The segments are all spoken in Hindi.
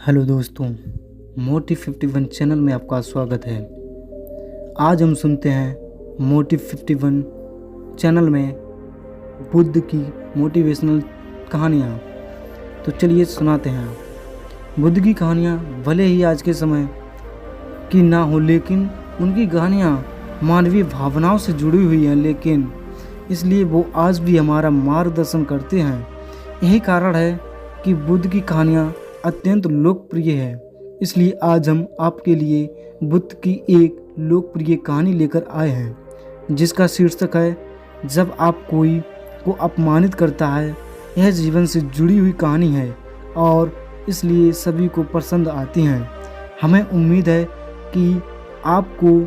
हेलो दोस्तों, मोटिव 51 चैनल में आपका स्वागत है। आज हम सुनते हैं मोटिव 51 चैनल में बुद्ध की मोटिवेशनल कहानियाँ। तो चलिए सुनाते हैं। बुद्ध की कहानियाँ भले ही आज के समय की ना हो, लेकिन उनकी कहानियाँ मानवीय भावनाओं से जुड़ी हुई हैं, लेकिन इसलिए वो आज भी हमारा मार्गदर्शन करते हैं। यही कारण है कि बुद्ध की कहानियाँ अत्यंत लोकप्रिय है। इसलिए आज हम आपके लिए बुद्ध की एक लोकप्रिय कहानी लेकर आए हैं, जिसका शीर्षक है जब आप कोई को अपमानित करता है। यह जीवन से जुड़ी हुई कहानी है और इसलिए सभी को पसंद आती हैं। हमें उम्मीद है कि आपको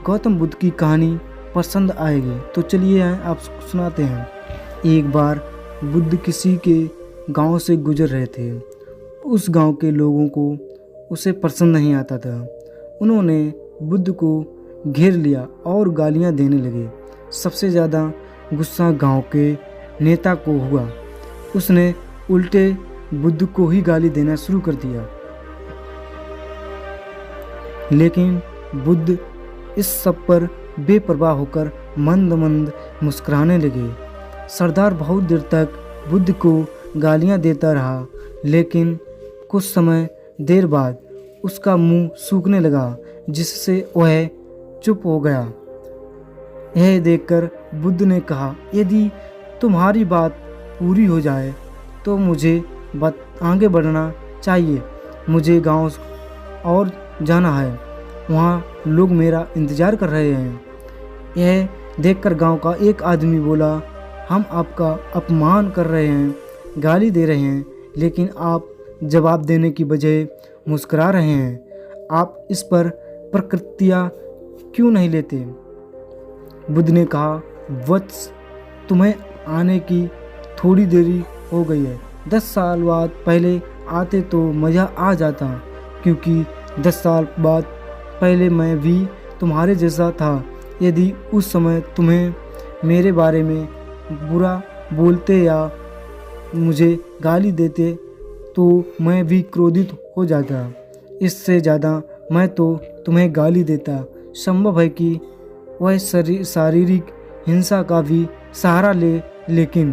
गौतम बुद्ध की कहानी पसंद आएगी। तो चलिए आप सुनाते हैं। एक बार बुद्ध किसी के गांव से गुजर रहे थे। उस गांव के लोगों को उसे पसंद नहीं आता था। उन्होंने बुद्ध को घेर लिया और गालियां देने लगे। सबसे ज़्यादा गुस्सा गांव के नेता को हुआ। उसने उल्टे बुद्ध को ही गाली देना शुरू कर दिया। लेकिन बुद्ध इस सब पर बेपरवाह होकर मंद मंद मुस्कुराने लगे। सरदार बहुत देर तक बुद्ध को गालियां देता रहा, लेकिन कुछ समय देर बाद उसका मुंह सूखने लगा, जिससे वह चुप हो गया। यह देखकर बुद्ध ने कहा, यदि तुम्हारी बात पूरी हो जाए तो मुझे आगे बढ़ना चाहिए। मुझे गांव और जाना है, वहाँ लोग मेरा इंतज़ार कर रहे हैं। यह देखकर गांव का एक आदमी बोला, हम आपका अपमान कर रहे हैं, गाली दे रहे हैं, लेकिन आप जवाब देने की बजाय मुस्कुरा रहे हैं। आप इस पर प्रतिक्रिया क्यों नहीं लेते? बुद्ध ने कहा, वत्स, तुम्हें आने की थोड़ी देरी हो गई है। 10 साल बाद पहले आते तो मज़ा आ जाता, क्योंकि 10 साल बाद पहले मैं भी तुम्हारे जैसा था। यदि उस समय तुम्हें मेरे बारे में बुरा बोलते या मुझे गाली देते तो मैं भी क्रोधित हो जाता। इससे ज़्यादा मैं तो तुम्हें गाली देता। संभव है कि वह शारीरिक हिंसा का भी सहारा ले, लेकिन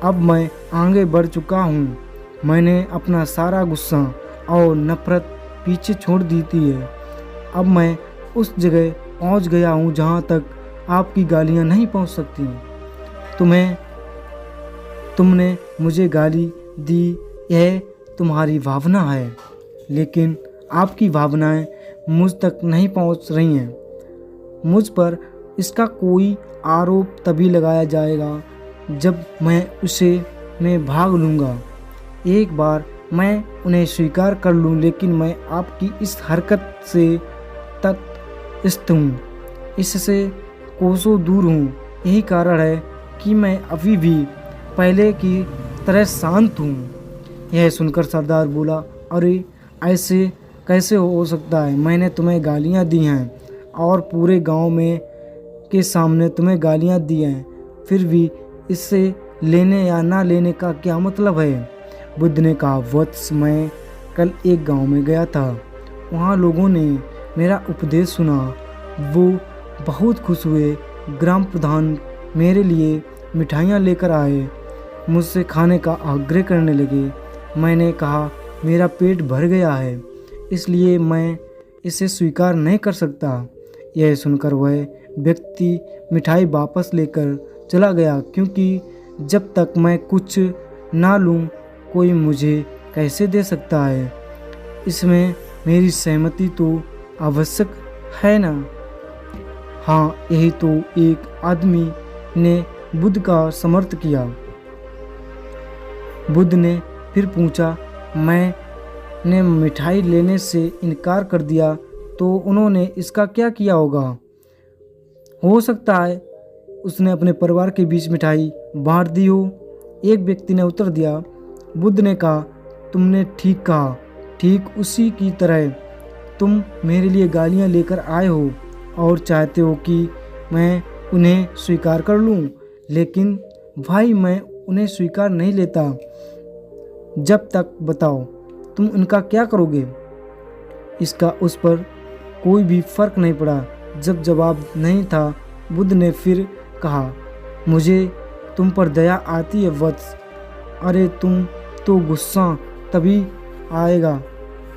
अब मैं आगे बढ़ चुका हूँ। मैंने अपना सारा गुस्सा और नफरत पीछे छोड़ दी थी। अब मैं उस जगह पहुँच गया हूँ जहाँ तक आपकी गालियाँ नहीं पहुँच सकती। तुमने मुझे गाली दी, यह तुम्हारी भावना है, लेकिन आपकी भावनाएं मुझ तक नहीं पहुंच रही हैं। मुझ पर इसका कोई आरोप तभी लगाया जाएगा जब मैं भाग लूँगा। एक बार मैं उन्हें स्वीकार कर लूँ, लेकिन मैं आपकी इस हरकत से तटस्थ हूँ, इससे कोसों दूर हूँ। यही कारण है कि मैं अभी भी पहले की तरह शांत हूँ। यह सुनकर सरदार बोला, अरे ऐसे कैसे हो सकता है? मैंने तुम्हें गालियाँ दी हैं और पूरे गांव में के सामने तुम्हें गालियाँ दी हैं, फिर भी इससे लेने या ना लेने का क्या मतलब है? बुद्ध ने कहा, वत्स, मैं कल एक गांव में गया था। वहाँ लोगों ने मेरा उपदेश सुना। वो बहुत खुश हुए। ग्राम प्रधान मेरे लिए मिठाइयाँ लेकर आए, मुझसे खाने का आग्रह करने लगे। मैंने कहा, मेरा पेट भर गया है, इसलिए मैं इसे स्वीकार नहीं कर सकता। यह सुनकर वह व्यक्ति मिठाई वापस लेकर चला गया, क्योंकि जब तक मैं कुछ ना लूँ कोई मुझे कैसे दे सकता है? इसमें मेरी सहमति तो आवश्यक है ना? हाँ, यही तो। एक आदमी ने बुद्ध का समर्थन किया। बुद्ध ने फिर पूछा, मैंने मिठाई लेने से इनकार कर दिया तो उन्होंने इसका क्या किया होगा? हो सकता है उसने अपने परिवार के बीच मिठाई बांट दी हो, एक व्यक्ति ने उत्तर दिया। बुद्ध ने कहा, तुमने ठीक कहा। ठीक उसी की तरह तुम मेरे लिए गालियाँ लेकर आए हो और चाहते हो कि मैं उन्हें स्वीकार कर लूँ, लेकिन भाई मैं उन्हें स्वीकार नहीं लेता जब तक बताओ तुम इनका क्या करोगे? इसका उस पर कोई भी फर्क नहीं पड़ा। जब जवाब नहीं था, बुद्ध ने फिर कहा, मुझे तुम पर दया आती है वत्स। अरे तुम तो गुस्सा तभी आएगा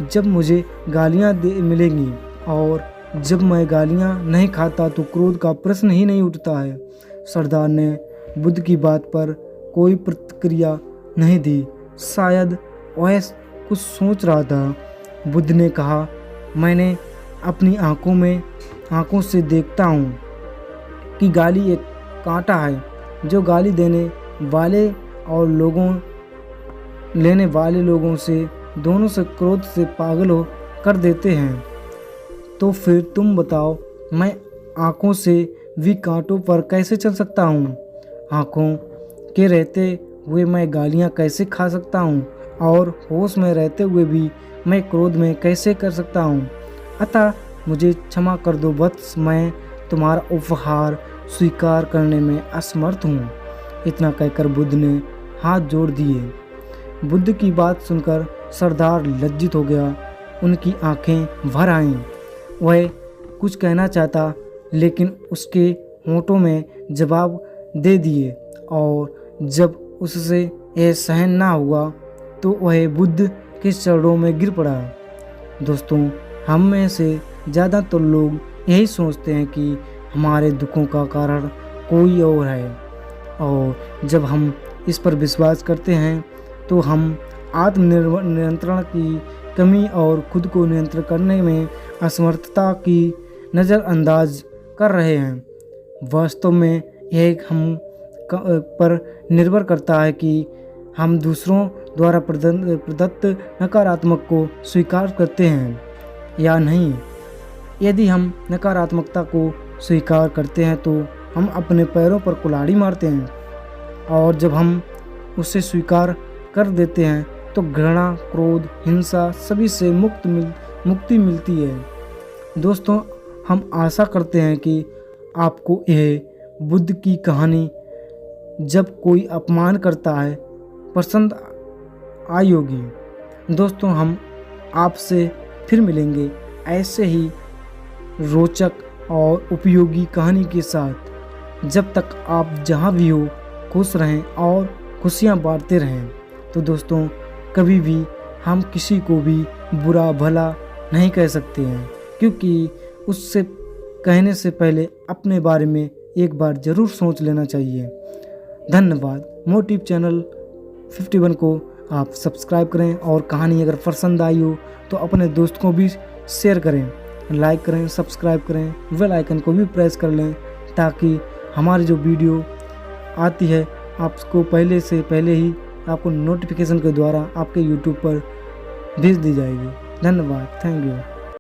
जब मुझे गालियाँ मिलेंगी, और जब मैं गालियाँ नहीं खाता तो क्रोध का प्रश्न ही नहीं उठता है। सरदार ने बुद्ध की बात पर कोई प्रतिक्रिया नहीं दी। शायद वह कुछ सोच रहा था। बुद्ध ने कहा, मैंने अपनी आँखों से देखता हूँ कि गाली एक कांटा है जो गाली देने वाले और लेने वाले लोगों से दोनों से क्रोध से पागल हो कर देते हैं। तो फिर तुम बताओ, मैं आँखों से भी कांटों पर कैसे चल सकता हूँ? आँखों के रहते हुए मैं गालियाँ कैसे खा सकता हूँ? और होश में रहते हुए भी मैं क्रोध में कैसे कर सकता हूँ? अतः मुझे क्षमा कर दो वत्स, मैं तुम्हारा उपहार स्वीकार करने में असमर्थ हूँ। इतना कहकर बुद्ध ने हाथ जोड़ दिए। बुद्ध की बात सुनकर सरदार लज्जित हो गया। उनकी आंखें भर आईं। वह कुछ कहना चाहता, लेकिन उसके होंठों में जवाब दे दिए, और जब उससे यह सहन ना हुआ तो वह बुद्ध के चरणों में गिर पड़ा। दोस्तों, हम में से ज़्यादातर लोग यही सोचते हैं कि हमारे दुखों का कारण कोई और है, और जब हम इस पर विश्वास करते हैं तो हम नियंत्रण की कमी और खुद को नियंत्रण करने में असमर्थता की नज़रअंदाज कर रहे हैं। वास्तव में यह हम पर निर्भर करता है कि हम दूसरों द्वारा प्रदत्त नकारात्मक को स्वीकार करते हैं या नहीं। यदि हम नकारात्मकता को स्वीकार करते हैं तो हम अपने पैरों पर कुल्हाड़ी मारते हैं, और जब हम उसे स्वीकार कर देते हैं तो घृणा, क्रोध, हिंसा सभी से मुक्ति मिलती है। दोस्तों, हम आशा करते हैं कि आपको यह बुद्ध की कहानी जब कोई अपमान करता है पसंद आई होगी। दोस्तों, हम आपसे फिर मिलेंगे ऐसे ही रोचक और उपयोगी कहानी के साथ। जब तक आप जहाँ भी हो, खुश रहें और खुशियाँ बांटते रहें। तो दोस्तों, कभी भी हम किसी को भी बुरा भला नहीं कह सकते हैं, क्योंकि उससे कहने से पहले अपने बारे में एक बार ज़रूर सोच लेना चाहिए। धन्यवाद। मोटिव चैनल 51 को आप सब्सक्राइब करें, और कहानी अगर पसंद आई हो तो अपने दोस्त को भी शेयर करें, लाइक करें, सब्सक्राइब करें, बेल आइकन को भी प्रेस कर लें, ताकि हमारी जो वीडियो आती है आपको पहले से पहले ही आपको नोटिफिकेशन के द्वारा आपके यूट्यूब पर भेज दी जाएगी। धन्यवाद। Thank you.